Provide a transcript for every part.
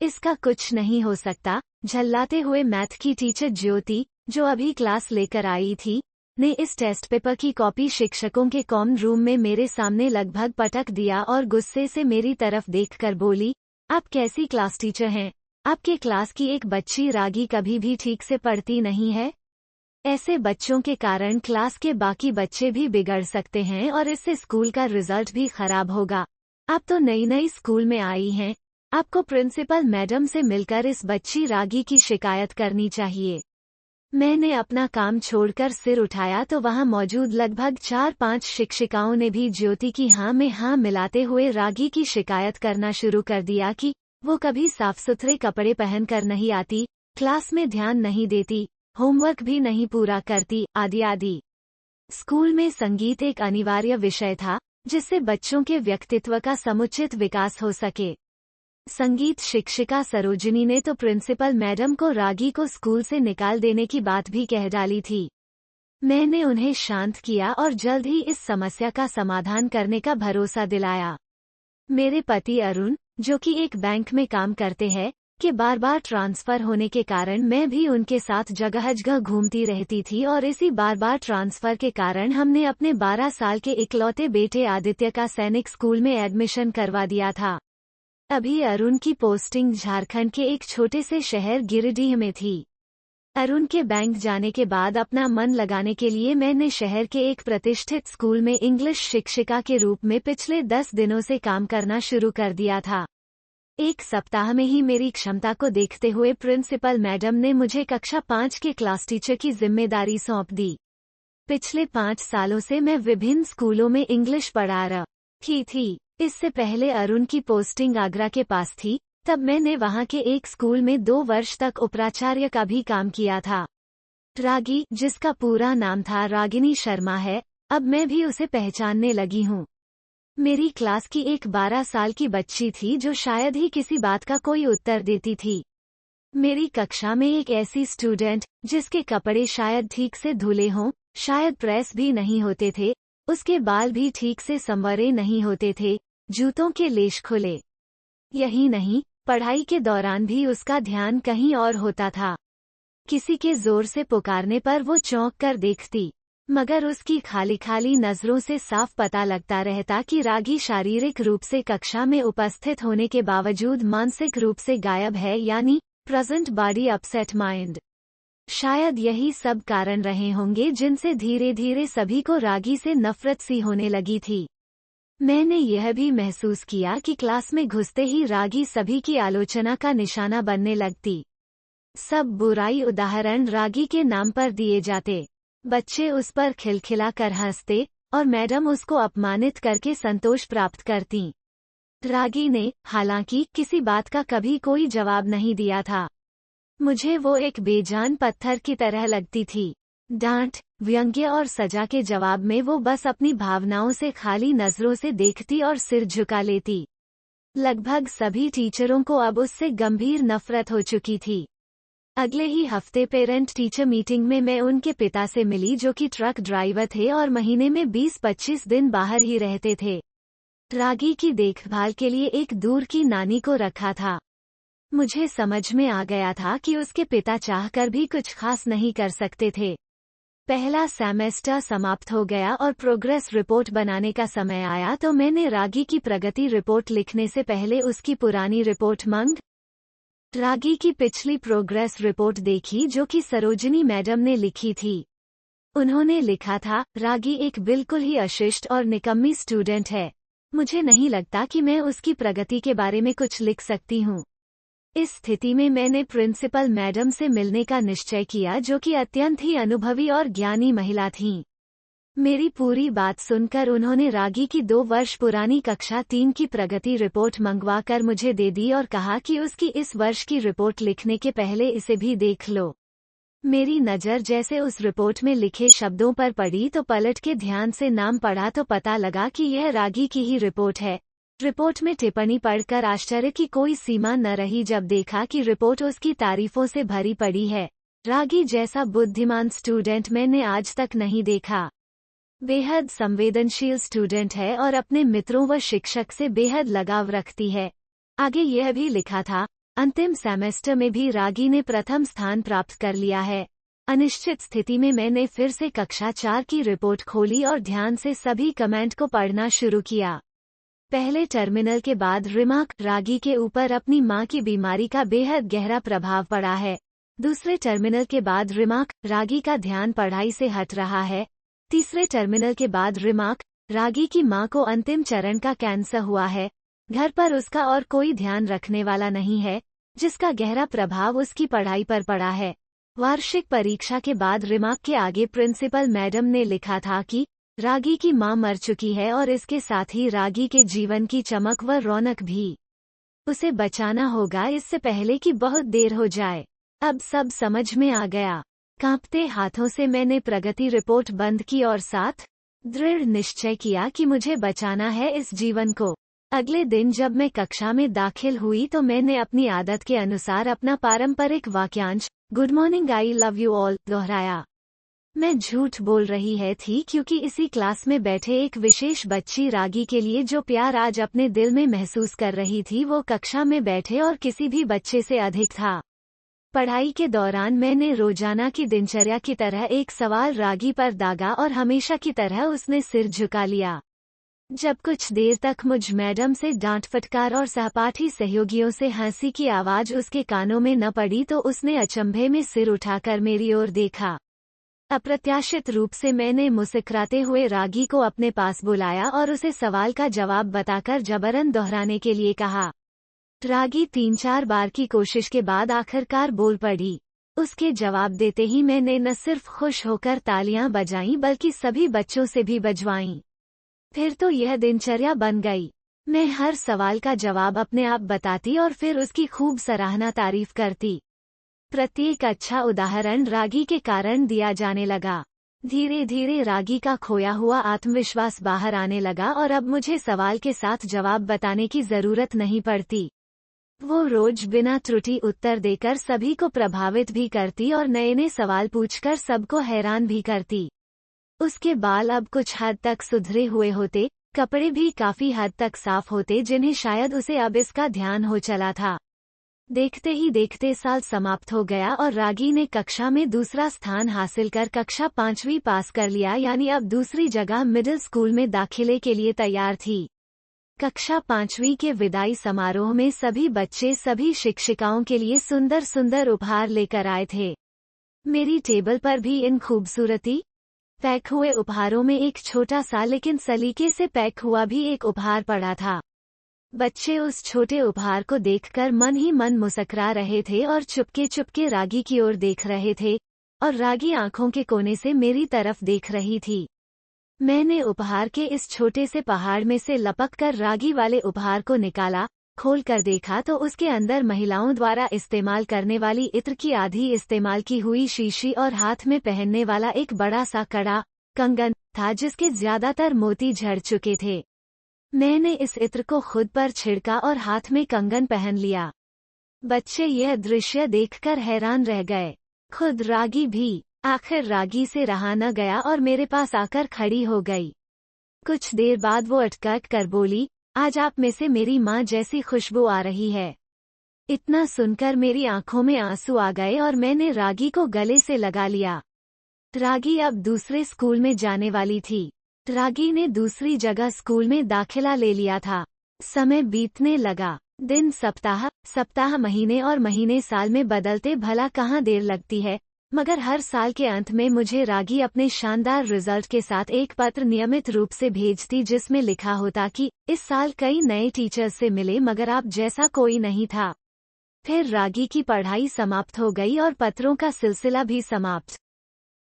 इसका कुछ नहीं हो सकता। झल्लाते हुए मैथ की टीचर ज्योति, जो अभी क्लास लेकर आई थी, ने इस टेस्ट पेपर की कॉपी शिक्षकों के कॉमन रूम में मेरे सामने लगभग पटक दिया और गुस्से से मेरी तरफ देखकर बोली, आप कैसी क्लास टीचर हैं? आपके क्लास की एक बच्ची रागी कभी भी ठीक से पढ़ती नहीं है। ऐसे बच्चों के कारण क्लास के बाकी बच्चे भी बिगड़ सकते हैं और इससे स्कूल का रिजल्ट भी खराब होगा। आप तो नई नई स्कूल में आई हैं, आपको प्रिंसिपल मैडम से मिलकर इस बच्ची रागी की शिकायत करनी चाहिए। मैंने अपना काम छोड़कर सिर उठाया तो वहां मौजूद लगभग 4-5 शिक्षिकाओं ने भी ज्योति की हाँ में हाँ मिलाते हुए रागी की शिकायत करना शुरू कर दिया कि वो कभी साफ सुथरे कपड़े पहनकर नहीं आती, क्लास में ध्यान नहीं देती, होमवर्क भी नहीं पूरा करती, आदि आदि। स्कूल में संगीत एक अनिवार्य विषय था, जिससे बच्चों के व्यक्तित्व का समुचित विकास हो सके। संगीत शिक्षिका सरोजिनी ने तो प्रिंसिपल मैडम को रागी को स्कूल से निकाल देने की बात भी कह डाली थी। मैंने उन्हें शांत किया और जल्द ही इस समस्या का समाधान करने का भरोसा दिलाया। मेरे पति अरुण, जो कि एक बैंक में काम करते हैं, के बार बार ट्रांसफर होने के कारण मैं भी उनके साथ जगह जगह घूमती रहती थी और इसी बार बार ट्रांसफर के कारण हमने अपने 12 साल के इकलौते बेटे आदित्य का सैनिक स्कूल में एडमिशन करवा दिया था। अभी अरुण की पोस्टिंग झारखंड के एक छोटे से शहर गिरिडीह में थी। अरुण के बैंक जाने के बाद अपना मन लगाने के लिए मैंने शहर के एक प्रतिष्ठित स्कूल में इंग्लिश शिक्षिका के रूप में पिछले 10 दिनों से काम करना शुरू कर दिया था। एक सप्ताह में ही मेरी क्षमता को देखते हुए प्रिंसिपल मैडम ने मुझे कक्षा 5 के क्लास टीचर की जिम्मेदारी सौंप दी। पिछले 5 सालों से मैं विभिन्न स्कूलों में इंग्लिश पढ़ा रही थी। इससे पहले अरुण की पोस्टिंग आगरा के पास थी, तब मैंने वहां के एक स्कूल में 2 वर्ष तक उपाचार्य का भी काम किया था। रागी, जिसका पूरा नाम था रागिनी शर्मा है, अब मैं भी उसे पहचानने लगी हूँ। मेरी क्लास की एक 12 साल की बच्ची थी जो शायद ही किसी बात का कोई उत्तर देती थी। मेरी कक्षा में एक ऐसी स्टूडेंट, जिसके कपड़े शायद ठीक से धुले हों, शायद प्रेस भी नहीं होते थे, उसके बाल भी ठीक से संवरे नहीं होते थे, जूतों के लेश खुले। यही नहीं, पढ़ाई के दौरान भी उसका ध्यान कहीं और होता था। किसी के जोर से पुकारने पर वो चौंक कर देखती, मगर उसकी खाली खाली नजरों से साफ पता लगता रहता कि रागी शारीरिक रूप से कक्षा में उपस्थित होने के बावजूद मानसिक रूप से गायब है, यानी प्रेजेंट बॉडी अपसेट माइंड। शायद यही सब कारण रहे होंगे जिनसे धीरे धीरे सभी को रागी से नफरत सी होने लगी थी। मैंने यह भी महसूस किया कि क्लास में घुसते ही रागी सभी की आलोचना का निशाना बनने लगती। सब बुराई उदाहरण रागी के नाम पर दिए जाते, बच्चे उस पर खिलखिलाकर हंसते और मैडम उसको अपमानित करके संतोष प्राप्त करती। रागी ने, हालांकि, किसी बात का कभी कोई जवाब नहीं दिया था। मुझे वो एक बेजान पत्थर की तरह लगती थी। डांट, व्यंग्य और सजा के जवाब में वो बस अपनी भावनाओं से खाली नजरों से देखती और सिर झुका लेती। लगभग सभी टीचरों को अब उससे गंभीर नफरत हो चुकी थी। अगले ही हफ्ते पेरेंट टीचर मीटिंग में मैं उनके पिता से मिली, जो कि ट्रक ड्राइवर थे और महीने में 20-25 दिन बाहर ही रहते थे। रागी की देखभाल के लिए एक दूर की नानी को रखा था। मुझे समझ में आ गया था कि उसके पिता चाहकर भी कुछ खास नहीं कर सकते थे। पहला सेमेस्टर समाप्त हो गया और प्रोग्रेस रिपोर्ट बनाने का समय आया तो मैंने रागी की प्रगति रिपोर्ट लिखने से पहले उसकी पुरानी रिपोर्ट रागी की पिछली प्रोग्रेस रिपोर्ट देखी, जो कि सरोजिनी मैडम ने लिखी थी। उन्होंने लिखा था, रागी एक बिल्कुल ही अशिष्ट और निकम्मी स्टूडेंट है। मुझे नहीं लगता कि मैं उसकी प्रगति के बारे में कुछ लिख सकती हूँ। इस स्थिति में मैंने प्रिंसिपल मैडम से मिलने का निश्चय किया, जो कि अत्यंत ही अनुभवी और ज्ञानी महिला थीं। मेरी पूरी बात सुनकर उन्होंने रागी की 2 वर्ष पुरानी कक्षा 3 की प्रगति रिपोर्ट मंगवाकर मुझे दे दी और कहा कि उसकी इस वर्ष की रिपोर्ट लिखने के पहले इसे भी देख लो। मेरी नज़र जैसे उस रिपोर्ट में लिखे शब्दों पर पड़ी तो पलट के ध्यान से नाम पढ़ा तो पता लगा कि यह रागी की ही रिपोर्ट है। रिपोर्ट में टिप्पणी पढ़कर आश्चर्य की कोई सीमा न रही जब देखा कि रिपोर्ट उसकी तारीफों से भरी पड़ी है। रागी जैसा बुद्धिमान स्टूडेंट मैंने आज तक नहीं देखा। बेहद संवेदनशील स्टूडेंट है और अपने मित्रों व शिक्षक से बेहद लगाव रखती है। आगे यह भी लिखा था, अंतिम सेमेस्टर में भी रागी ने प्रथम स्थान प्राप्त कर लिया है। अनिश्चित स्थिति में मैंने फिर से कक्षा 4 की रिपोर्ट खोली और ध्यान से सभी कमेंट को पढ़ना शुरू किया। पहले टर्मिनल के बाद रिमार्क, रागी के ऊपर अपनी मां की बीमारी का बेहद गहरा प्रभाव पड़ा है। दूसरे टर्मिनल के बाद रिमार्क, रागी का ध्यान पढ़ाई से हट रहा है। तीसरे टर्मिनल के बाद रिमार्क, रागी की मां को अंतिम चरण का कैंसर हुआ है। घर पर उसका और कोई ध्यान रखने वाला नहीं है, जिसका गहरा प्रभाव उसकी पढ़ाई पर पड़ा है। वार्षिक परीक्षा के बाद रिमार्क के आगे प्रिंसिपल मैडम ने लिखा था कि रागी की मां मर चुकी है और इसके साथ ही रागी के जीवन की चमक व रौनक भी। उसे बचाना होगा इससे पहले कि बहुत देर हो जाए। अब सब समझ में आ गया। कांपते हाथों से मैंने प्रगति रिपोर्ट बंद की और साथ दृढ़ निश्चय किया कि मुझे बचाना है इस जीवन को। अगले दिन जब मैं कक्षा में दाखिल हुई तो मैंने अपनी आदत के अनुसार अपना पारंपरिक वाक्यांश good morning I love you all दोहराया। मैं झूठ बोल रही है थी क्योंकि इसी क्लास में बैठे एक विशेष बच्ची रागी के लिए जो प्यार आज अपने दिल में महसूस कर रही थी वो कक्षा में बैठे और किसी भी बच्चे से अधिक था। पढ़ाई के दौरान मैंने रोजाना की दिनचर्या की तरह एक सवाल रागी पर दागा और हमेशा की तरह उसने सिर झुका लिया। जब कुछ देर तक मुझ मैडम से डांट फटकार और सहपाठी सहयोगियों से हंसी की आवाज उसके कानों में न पड़ी तो उसने अचंभे में सिर उठाकर मेरी ओर देखा। अप्रत्याशित रूप से मैंने मुस्कुराते हुए रागी को अपने पास बुलाया और उसे सवाल का जवाब बताकर जबरन दोहराने के लिए कहा। रागी 3-4 बार की कोशिश के बाद आखिरकार बोल पड़ी। उसके जवाब देते ही मैंने न सिर्फ खुश होकर तालियां बजाईं बल्कि सभी बच्चों से भी बजवाईं। फिर तो यह दिनचर्या बन गई। मैं हर सवाल का जवाब अपने आप बताती और फिर उसकी खूब सराहना तारीफ करती। प्रत्येक अच्छा उदाहरण रागी के कारण दिया जाने लगा। धीरे धीरे रागी का खोया हुआ आत्मविश्वास बाहर आने लगा और अब मुझे सवाल के साथ जवाब बताने की जरूरत नहीं पड़ती। वो रोज बिना त्रुटि उत्तर देकर सभी को प्रभावित भी करती और नए नए सवाल पूछकर सबको हैरान भी करती। उसके बाल अब कुछ हद तक सुधरे हुए होते, कपड़े भी काफी हद तक साफ होते जिन्हें शायद उसे अब इसका ध्यान हो चला था। देखते ही देखते साल समाप्त हो गया और रागी ने कक्षा में दूसरा स्थान हासिल कर कक्षा 5वीं पास कर लिया, यानी अब दूसरी जगह मिडिल स्कूल में दाखिले के लिए तैयार थी। कक्षा 5वीं के विदाई समारोह में सभी बच्चे सभी शिक्षिकाओं के लिए सुंदर सुंदर उपहार लेकर आए थे। मेरी टेबल पर भी इन खूबसूरती पैक हुए उपहारों में एक छोटा सा लेकिन सलीके से पैक हुआ भी एक उपहार पड़ा था। बच्चे उस छोटे उपहार को देखकर मन ही मन मुस्कुरा रहे थे और चुपके चुपके रागी की ओर देख रहे थे और रागी आंखों के कोने से मेरी तरफ देख रही थी। मैंने उपहार के इस छोटे से पहाड़ में से लपककर रागी वाले उपहार को निकाला, खोल कर देखा तो उसके अंदर महिलाओं द्वारा इस्तेमाल करने वाली इत्र की आधी इस्तेमाल की हुई शीशी और हाथ में पहनने वाला एक बड़ा सा कड़ा कंगन था जिसके ज्यादातर मोती झड़ चुके थे। मैंने इस इत्र को खुद पर छिड़का और हाथ में कंगन पहन लिया। बच्चे यह दृश्य देखकर हैरान रह गए, खुद रागी भी। आखिर रागी से रहा न गया और मेरे पास आकर खड़ी हो गई। कुछ देर बाद वो अटक कर बोली, आज आप में से मेरी माँ जैसी खुशबू आ रही है। इतना सुनकर मेरी आंखों में आंसू आ गए और मैंने रागी को गले से लगा लिया। रागी अब दूसरे स्कूल में जाने वाली थी। रागी ने दूसरी जगह स्कूल में दाखिला ले लिया था। समय बीतने लगा। दिन सप्ताह महीने और महीने साल में बदलते भला कहाँ देर लगती है, मगर हर साल के अंत में मुझे रागी अपने शानदार रिजल्ट के साथ एक पत्र नियमित रूप से भेजती जिसमें लिखा होता कि इस साल कई नए टीचर्स से मिले मगर आप जैसा कोई नहीं था। फिर रागी की पढ़ाई समाप्त हो गई और पत्रों का सिलसिला भी समाप्त।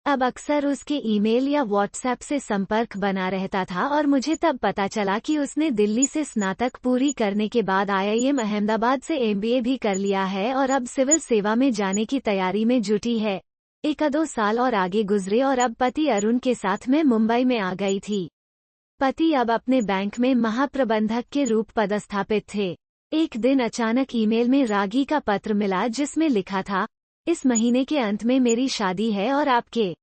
अब अक्सर उसके ईमेल या व्हाट्सएप से संपर्क बना रहता था और मुझे तब पता चला कि उसने दिल्ली से स्नातक पूरी करने के बाद IIM अहमदाबाद से MBA भी कर लिया है और अब सिविल सेवा में जाने की तैयारी में जुटी है। 1-2 साल और आगे गुजरे और अब पति अरुण के साथ मैं मुंबई में आ गई थी। पति अब अपने बैंक में महाप्रबंधक के रूप पदस्थापित थे। एक दिन अचानक ईमेल में रागी का पत्र मिला जिसमें लिखा था, इस महीने के अंत में मेरी शादी है और आपके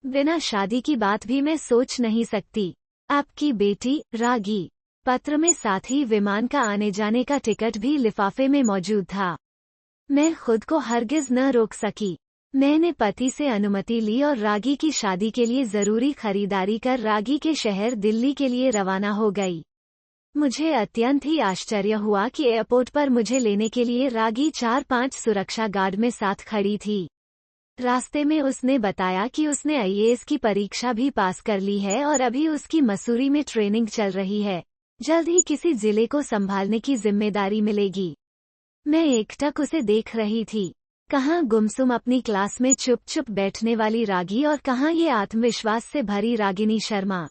बिना शादी की बात भी मैं सोच नहीं सकती। आपकी बेटी रागी। पत्र में साथ ही विमान का आने जाने का टिकट भी लिफाफे में मौजूद था। मैं खुद को हरगिज न रोक सकी। मैंने पति से अनुमति ली और रागी की शादी के लिए जरूरी खरीदारी कर रागी के शहर दिल्ली के लिए रवाना हो गई। मुझे अत्यंत ही आश्चर्य हुआ कि एयरपोर्ट पर मुझे लेने के लिए रागी 4-5 सुरक्षा गार्ड में साथ खड़ी थी। रास्ते में उसने बताया कि उसने आईएएस की परीक्षा भी पास कर ली है और अभी उसकी मसूरी में ट्रेनिंग चल रही है। जल्द ही किसी जिले को संभालने की जिम्मेदारी मिलेगी। मैं एकटक उसे देख रही थी। कहाँ गुमसुम अपनी क्लास में चुप चुप बैठने वाली रागी और कहाँ ये आत्मविश्वास से भरी रागिनी शर्मा।